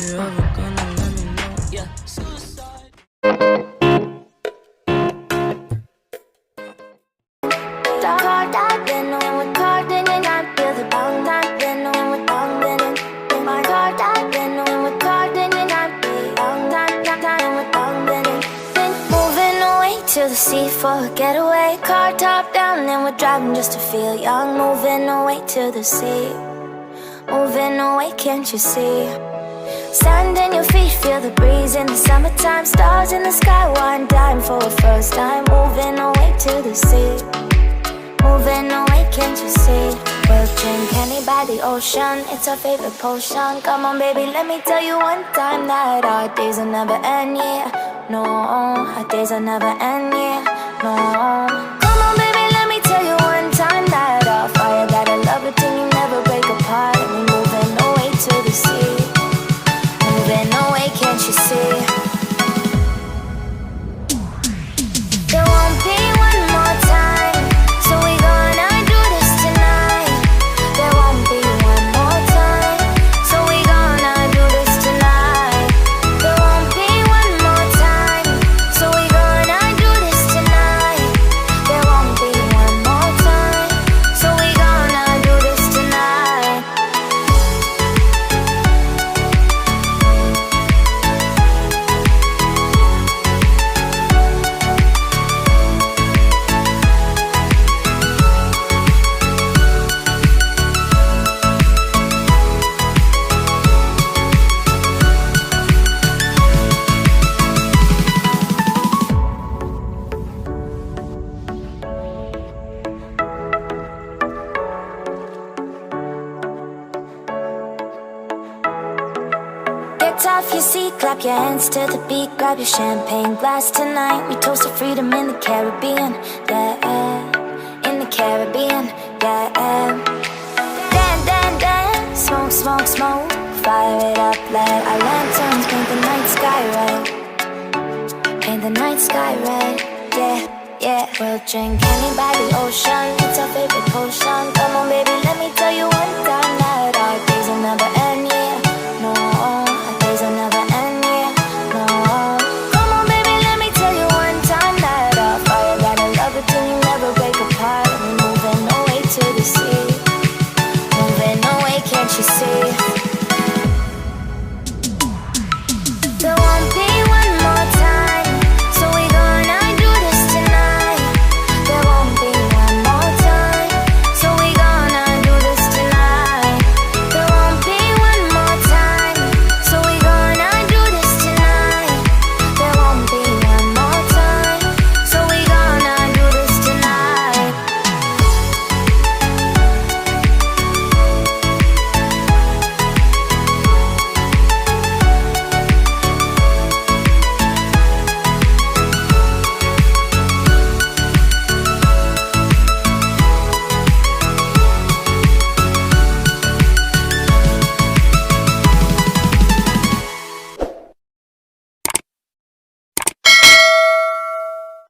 you ever gonna let me know? Yeah, suicide. Caught up in when we're caught in and I feel the bong not been when we're bong been in my caught up in when we're caught in and I feel bong not when we're bong been moving away to the sea for a getaway. Car top down and we're driving just to feel young. Moving away to the sea, moving away, can't you see? Sand in your feet, feel the breeze in the summertime. Stars in the sky, one dime for a first time. Moving away to the sea, moving away, can't you see? We'll drink honey by the ocean, it's our favorite potion. Come on baby, let me tell you one time that our days will never end, yeah. No, our days will never end, yeah. No. Come on baby, let me tell you one time that our fire got a love it till you never break apart. And we moving away to the sea, moving away, can't you see? There won't be one more time, so we gonna do this tonight. There won't be one more time, so we gonna do this tonight. There won't be one more time, so we gonna do this tonight. There won't be one more time, so we gonna do this tonight. Get off your seat, clap your hands to the beat. Grab your champagne glass tonight. We toast to freedom in the Caribbean, yeah. In the Caribbean, yeah. Dance, dance, dance, smoke, smoke, smoke. Fire it up, let our lanterns paint the night sky red. Paint the night sky red, yeah, yeah. We'll drink honey by the ocean, it's our favorite potion. Come on baby, let me tell you one